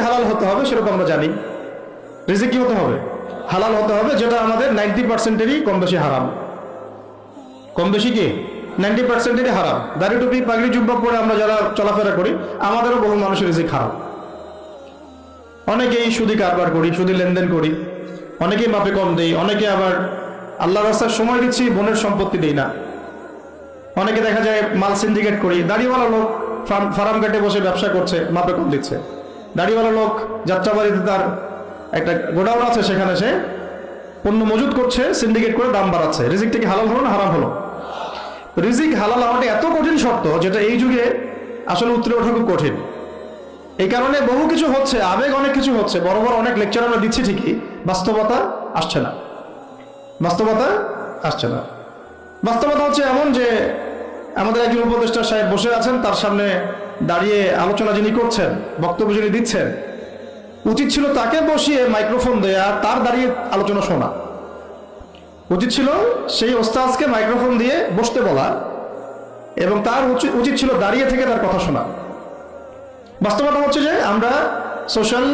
হালাল হতে হবে সেটা তো আমরা জানি। রিজিক কি হতে হবে? হালাল হতে হবে, যেটা আমাদের 90%-এরই কম বেশি হারাম। কম বেশি কি 90%-এরই হারাম। দাড়ি টুপি পাগড়ি জুব্বা পরে আমরা যারা চলাফেরা করি, আমাদেরও বহু মানুষের রিজিক হারাম। অনেকেই সুদি কারবার করি, সুদি লেনদেন করি, অনেকেই মাপে কম দেই, অনেকে আবার আল্লাহর রাস্তায় সময় দিচ্ছি, বোনের সম্পত্তি দেই না। অনেকে দেখা যায় মাল সিন্ডিকেট করি। দাড়িওয়ালা লোক ফার্ম ঘাটে বসে ব্যবসা করছে, মাপে কম দিচ্ছে। দাড়িওয়ালা লোক যাত্রাবাড়িতে তার একটা গোডাউন আছে, সেখানে সে পণ্য মজুত করছে, সিন্ডিকেট করে দাম বাড়াচ্ছে। রিজিকটা কি হালাল হলো না হারাম হলো? রিজিক হালাল হওয়াটা এত কঠিন শর্ত, যেটা এই যুগে আসলে উতরে ওঠা খুব কঠিন। এই কারণে বহু কিছু হচ্ছে, আবেগ অনেক কিছু হচ্ছে, বড় বড় অনেক লেকচার আমরা দিচ্ছি ঠিকই, বাস্তবতা আসছে না। বাস্তবতা আসছে না। বাস্তবতা হচ্ছে এমন যে আমাদের একজন উপদেষ্টা সাহেব বসে আছেন, তার সামনে দাঁড়িয়ে আলোচনা যিনি করছেন, বক্তব্য যিনি দিচ্ছেন, উচিত ছিল তাকে বসিয়ে মাইক্রোফোন দেয়া, তার দাঁড়িয়ে আলোচনা শোনা। উচিত ছিল সেই ওস্তাদকে মাইক্রোফোন দিয়ে বসতে বলা, এবং তার উচিত ছিল দাঁড়িয়ে থেকে তার কথা শোনা। বাস্তবতা হচ্ছে যে আমরা সোশ্যাল,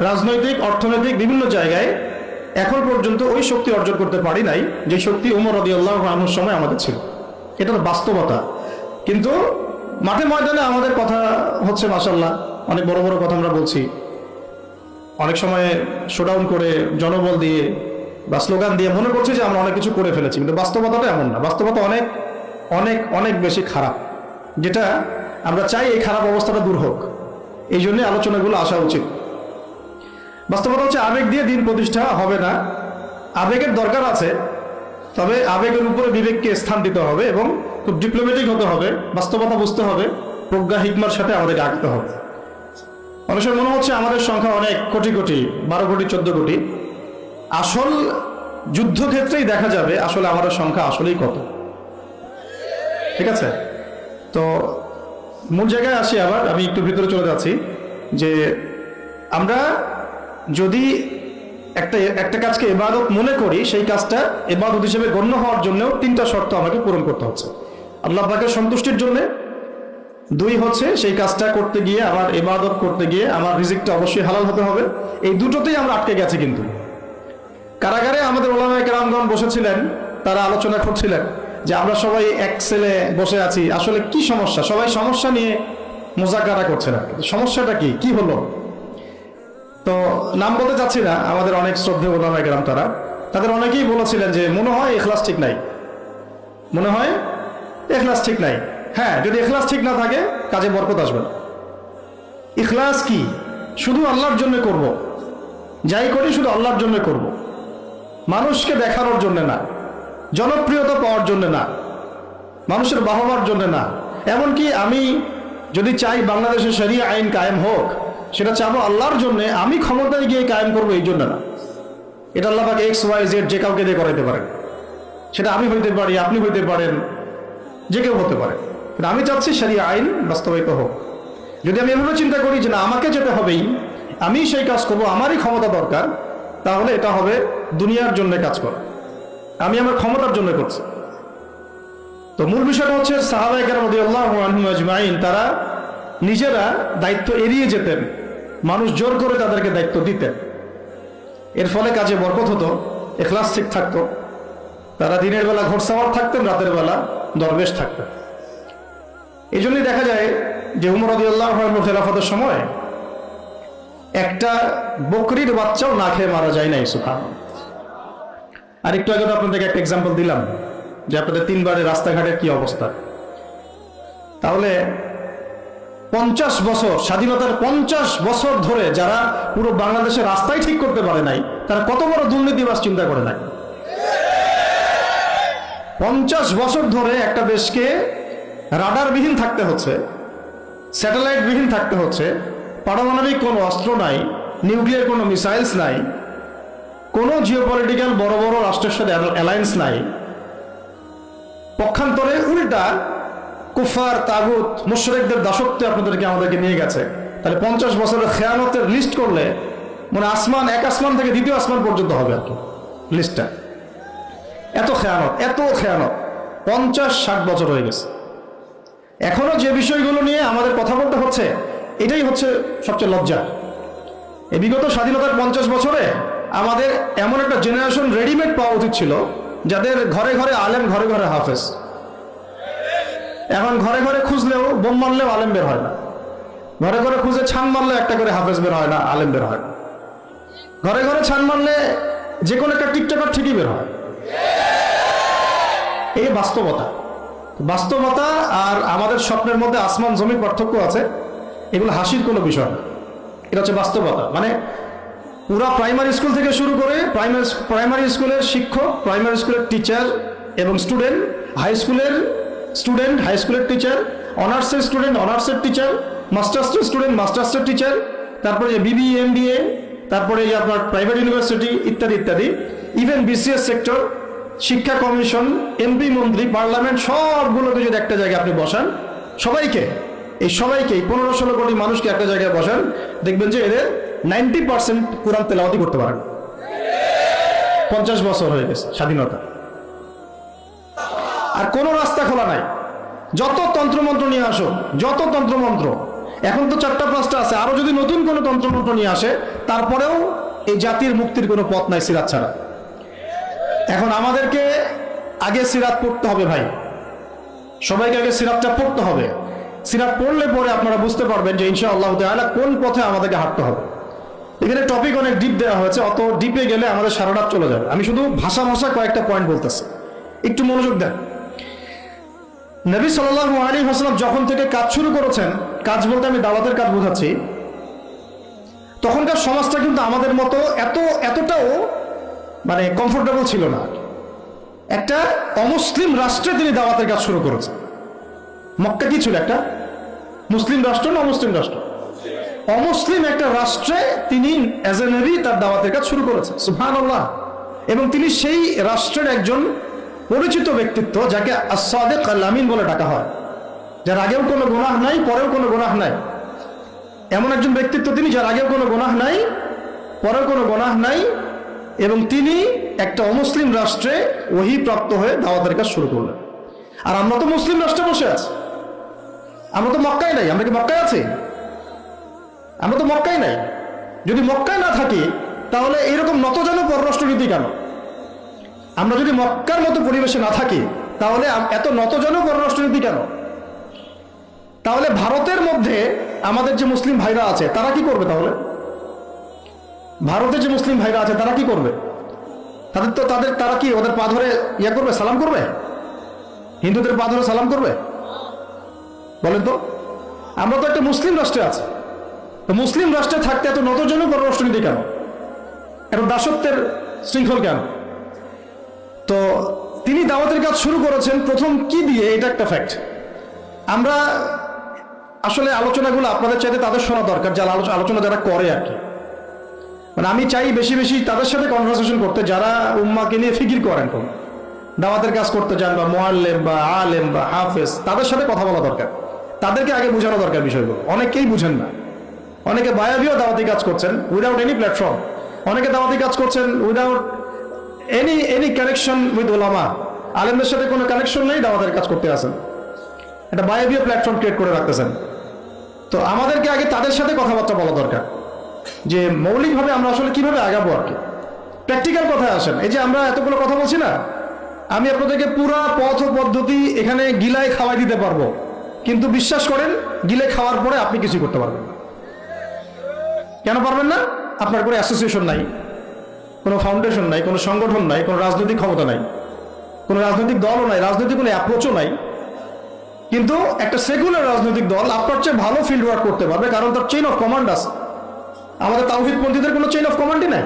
রাজনৈতিক, অর্থনৈতিক বিভিন্ন জায়গায় এখন পর্যন্ত ওই শক্তি অর্জন করতে পারি নাই যে শক্তি উমর রাদিয়াল্লাহু আনহুর সময় আমাদের ছিল। এটা তো বাস্তবতা। কিন্তু মাঠে ময়দানে আমাদের কথা হচ্ছে মাশাআল্লাহ, অনেক বড় বড় কথা আমরা বলছি, অনেক সময় শোডাউন করে জনবল দিয়ে বা স্লোগান দিয়ে মনে করছি যে আমরা অনেক কিছু করে ফেলেছি, কিন্তু বাস্তবতাটা এমন না। বাস্তবতা অনেক অনেক অনেক বেশি খারাপ, যেটা আমরা চাই এই খারাপ অবস্থাটা দূর হোক। এই জন্য আলোচনাগুলো আসা উচিত। বাস্তবতা হচ্ছে আবেগ দিয়ে দিন প্রতিষ্ঠা হবে না। আবেগের দরকার আছে, তবে আবেগের উপরে বিবেককে স্থান দিতে হবে এবং খুব ডিপ্লোম্যাটিক হতে হবে, বাস্তবতা বুঝতে হবে, প্রজ্ঞা হিকমার সাথে আমাদেরকে আঁকতে হবে। অনেক সময় মনে হচ্ছে আমাদের সংখ্যা অনেক, কোটি কোটি, 12 কোটি 14 কোটি। আসল যুদ্ধক্ষেত্রেই দেখা যাবে আসলে আমাদের সংখ্যা আসলেই কত। ঠিক আছে? তো মূল জায়গায় আসি আবার, আমি একটু ভিতরে চলে যাচ্ছি, যে আমরা যদি একটা কাজকে ইবাদত মনে করি, সেই কাজটা ইবাদত হিসেবে গণ্য হওয়ার জন্য 3টা শর্ত আমাকে পূরণ করতে হচ্ছে। আল্লাহ পাকের সন্তুষ্টির জন্য, 2 হচ্ছে সেই কাজটা করতে গিয়ে, আমার ইবাদত করতে গিয়ে আমার রিজিকটা অবশ্যই হালাল হতে হবে। এই দুটোতেই আমরা আটকে গেছি। কিন্তু কারাগারে আমাদের উলামায়ে কেরামগণ বসেছিলেন, তারা আলোচনা করছিলেন যে আমরা সবাই এক সেলে বসে আছি, আসলে কি সমস্যা? সবাই সমস্যা নিয়ে মুজাকারা করছে না, সমস্যাটা কি, কি হলো? তো নাম বলতে চাচ্ছি না, আমাদের অনেক শ্রদ্ধেয় উলামায়ে কেরাম তাদের অনেকেই বলেছিলেন যে মনে হয় ইখলাস ঠিক নাই, মনে হয় ইখলাস ঠিক নাই। হ্যাঁ, যদি ইখলাস ঠিক না থাকে কাজে বরকত আসবে না। ইখলাস কি? শুধু আল্লাহর জন্য করব, যাই করি শুধু আল্লাহর জন্য করব, মানুষকে দেখানোর জন্য না, জনপ্রিয়তা পাওয়ার জন্য না, মানুষের বাহবার জন্য না। এমনকি আমি যদি চাই বাংলাদেশে শরিয়া আইন কায়েম হোক, সেটা চাবো আল্লাহর জন্য, আমি ক্ষমতায় গিয়ে কায়েম করবো এই জন্য না। এটা আল্লাহ পাক XYZ যে কাউকে দিয়ে করাইতে পারেন, সেটা আমি হইতে পারি, আপনি হইতে পারেন, যে কেউ হতে পারে। কিন্তু আমি চাচ্ছি শরিয়া আইন বাস্তবায়িত হোক। যদি আমি এভাবে চিন্তা করি যে না, আমাকে যেতে হবেই, আমি সেই কাজ করবো, আমারই ক্ষমতা দরকার, তাহলে এটা হবে দুনিয়ার জন্য কাজ করা, আমি আমার ক্ষমতার জন্য করছি। তো মূল বিষয়টা হচ্ছে সাহাবায়ে কেরাম রাদিয়াল্লাহু আনহুম আজমাইন, তারা নিজেরা দায়িত্ব এড়িয়ে যেতেন, মানুষ জোর করে তাদেরকে দায়িত্ব দিতেন। এর ফলে কাজে বরকত হতো, ইখলাস ঠিক থাকতো। তারা দিনের বেলা ঘোড়সাওয়ার থাকতেন, রাতের বেলা দরবেশ থাকতেন। এই জন্যই দেখা যায় যে উমর রাদিয়াল্লাহু আনহু খেলাফতের সময় একটা বকরির বাচ্চাও না খেয়ে মারা যায় নাই। সুবহানাল্লাহ। আর একটু আগে তো আপনাদেরকে একটা এক্সাম্পল দিলাম যে আপনাদের 3 বারে রাস্তাঘাটের কি অবস্থা। তাহলে 50 বছর, স্বাধীনতার 50 বছর ধরে যারা পুরো বাংলাদেশের রাস্তায় ঠিক করতে পারে নাই, তারা কত বড় দুর্নীতিবাজ চিন্তা করে নাই। 50 বছর ধরে একটা দেশকে রাডারবিহীন থাকতে হচ্ছে, স্যাটেলাইটবিহীন থাকতে হচ্ছে, পারমাণবিক কোনো অস্ত্র নাই, নিউক্লিয়ার কোনো মিসাইলস নাই, কোনো জিওপলিটিক্যাল বড় বড় রাষ্ট্রের সাথে অ্যালায়েন্স নাই। পক্ষান্তরে উল্টা কুফার, তাগুত, মুশরিকদের দাসত্বে আমাদেরকে নিয়ে গেছে। তাহলে 50 বছরের খেয়ানতের লিস্ট করলে মানে আসমান, এক আসমান থেকে দ্বিতীয় আসমান পর্যন্ত হবে আর কি লিস্টটা। এত খেয়ানত, এত খেয়ানত, 50-60 বছর হয়ে গেছে। এখনো যে বিষয়গুলো নিয়ে আমাদের কথা বলতে হচ্ছে, এটাই হচ্ছে সবচেয়ে লজ্জা। এই বিগত স্বাধীনতার 50 বছরে আমাদের এমন একটা জেনারেশন রেডিমেড পাওয়া উচিত ছিল, যাদের ঘরে ঘরে আলেম, ঘরে ঘরে হাফেজ। এখন ঘরে ঘরে খুঁজলেও, বোম মারলেও আলেম বের হয় না, ঘরে ঘরে খুঁজে ছান মারলে একটা করে হাফেজ বের হয় না, আলেম বের হয় না। ঘরে ঘরে ছান মারলে যে কোনো একটা টিকটকার ঠিকই বের হয়। এই বাস্তবতা। বাস্তবতা আর আমাদের স্বপ্নের মধ্যে আসমান জমির পার্থক্য আছে, এগুলো হাসির কোনো বিষয় না, এটা হচ্ছে বাস্তবতা। মানে পুরা প্রাইমারি স্কুল থেকে শুরু করে প্রাইমারি স্কুলের শিক্ষক, প্রাইমারি স্কুলের টিচার এবং স্টুডেন্ট, হাই স্কুলের স্টুডেন্ট, হাই স্কুলের টিচার, অনার্সের স্টুডেন্ট, অনার্সের টিচার, মাস্টার্সের স্টুডেন্ট, মাস্টার্সের টিচার, তারপরে যে বিবি এমবিএ, তারপরে যে আপনার প্রাইভেট ইউনিভার্সিটি ইত্যাদি ইত্যাদি, ইভেন বিসিএস সেক্টর, শিক্ষা কমিশন, এমপি, মন্ত্রী, পার্লামেন্ট, সবগুলোকে যদি একটা জায়গায় আপনি বসান, সবাইকে এই 15-16 কোটি মানুষকে একটা জায়গায় বসান, দেখবেন যে এদের 90% কোরআন তেলাওয়াতি করতে পারেন। 50 বছর হয়ে গেছে স্বাধীনতা, আর কোনো রাস্তা খোলা নাই। যত তন্ত্রমন্ত্র নিয়ে আসো, যত তন্ত্রমন্ত্র, এখন তো 4টা-5টা আছে, আরো যদি নতুন কোনো তন্ত্রমন্ত্র নিয়ে আসে, তারপরেও এই জাতির মুক্তির কোনো পথ নাই সিরাত ছাড়া। এখন আমাদেরকে আগে সিরাত পড়তে হবে ভাই, সবাইকে আগে সিরাতটা পড়তে হবে। সিরাত পড়লে পরে আপনারা বুঝতে পারবেন যে ইনশাআল্লাহ তাআলা কোন পথে আমাদেরকে হাঁটতে হবে। এখানে টপিক অনেক ডিপ দেওয়া হয়েছে, অত ডিপে গেলে আমাদের সারা রাত চলে যাবে। আমি শুধু ভাষা কয়েকটা পয়েন্ট বলতেছি, একটু মনোযোগ দেন। নবী সাল্লাল্লাহু আলাইহি ওয়াসাল্লাম যখন থেকে কাজ শুরু করেছেন, কাজ বলতে আমি দাওয়াতের কাজ বোঝাচ্ছি, তখনকার সমাজটা কিন্তু আমাদের মতো এতটাও মানে কমফোর্টেবল ছিল না। একটা অমুসলিম রাষ্ট্রে তিনি দাওয়াতের কাজ শুরু করেছেন। মক্কা কি ছিল? একটা মুসলিম রাষ্ট্র না অমুসলিম রাষ্ট্র? অমুসলিম একটা রাষ্ট্রে তিনি অ্যাজ এ নবী তার দাওয়াতের কাজ শুরু করেছেন। সুবহানাল্লাহ। এবং তিনি সেই রাষ্ট্রের একজন পরিচিত ব্যক্তিত্ব, যাকে আস-সাদিক আল-আমিন বলে ডাকা হয়, যার আগেও কোনো গুনাহ নাই, পরেও কোনো গুনাহ নাই। এমন একজন ব্যক্তিত্ব তিনি, যার আগেও কোনো গুনাহ নাই, পরেও কোনো গুনাহ নাই, এবং তিনি একটা অমুসলিম রাষ্ট্রে ওহী প্রাপ্ত হয়ে দাওয়াতের কাজ শুরু করলেন। আর আমরা তো মুসলিম রাষ্ট্রে বসে আছি, আমরা তো মক্কায় নাই। আমরা কি মক্কায় আছি? আমরা তো মক্কায় নাই। যদি মক্কায় না থাকি, তাহলে এইরকম নতজানু পররাষ্ট্রনীতি কেন? আমরা যদি মক্কার মতো পরিবেশে না থাকি, তাহলে এত নতজানু পররাষ্ট্রনীতি কেন? তাহলে ভারতের মধ্যে আমাদের যে মুসলিম ভাইরা আছে, তারা কি করবে? তাহলে ভারতের যে মুসলিম ভাইরা আছে, তারা কি করবে? তারা কি ওদের পা ধরে ইয়া করবে, সালাম করবে? হিন্দুদের পা ধরে সালাম করবে? বলেন তো। আমরা তো একটা মুসলিম রাষ্ট্রে আছি, তো মুসলিম রাষ্ট্রে থাকতে এত নতজানু পররাষ্ট্রনীতি কেন? এত দাসত্বের শৃঙ্খল কেন? তো তিনি দাওয়াতের কাজ শুরু করেছেন প্রথম কি দিয়ে, এটা একটা ফ্যাক্ট। আমরা আসলে আলোচনাগুলো আপনাদের চাইতে তাদের শোনা দরকার, যারা আলোচনা যারা করে আর কি। মানে আমি চাই বেশি বেশি তাদের সাথে কনভারসেশন করতে, যারা উম্মাকে নিয়ে ফিকির করেন, কোন দাওয়াতের কাজ করতে চান, বা মুআল্লিম বা আলেম বা হাফেজ, তাদের সাথে কথা বলা দরকার। তাদেরকে আগে বোঝানো দরকার বিষয়গুলো। অনেকেই বুঝেন না। অনেকে বায়াবিও দাওয়াতি কাজ করছেন উইদাউট এনি প্ল্যাটফর্ম। অনেকে দাওয়াতি কাজ করছেন উইদাউট এনি কানেকশন উইথ ওলামা। আলেমদের সাথে কোনো কানেকশন নেই, দাওয়াতের কাজ করতে আসেন, একটা বায়াবিও প্ল্যাটফর্ম ক্রিয়েট করে রাখতেছেন। তো আমাদেরকে আগে তাদের সাথে কথাবার্তা বলা দরকার, যে মৌলিকভাবে আমরা আসলে কিভাবে আগাবো আর কি। প্র্যাকটিক্যাল কথায় আসেন। এই যে আমরা এতগুলো কথা বলছি না, আমি আপনাদেরকে পুরা পথ ও পদ্ধতি এখানে গিলায় খাওয়াই দিতে পারবো, কিন্তু বিশ্বাস করেন, গিলে খাওয়ার পরে আপনি কিছু করতে পারবেন না। কেন পারবেন না? আপনার কোনো অ্যাসোসিয়েশন নাই, কোনো ফাউন্ডেশন নাই, কোনো সংগঠন নাই, কোনো রাজনৈতিক ক্ষমতা নাই, কোনো রাজনৈতিক দলও নাই, রাজনৈতিক কোনো অ্যাপ্রোচও নাই। কিন্তু একটা সেকুলার রাজনৈতিক দল আপনার চেয়ে ভালো ফিল্ড ওয়ার্ক করতে পারবে, কারণ তার চেইন অফ কমান্ড আছে। আমাদের তাওহীদপন্থীদের কোনো চেইন অফ কমান্ডই নাই।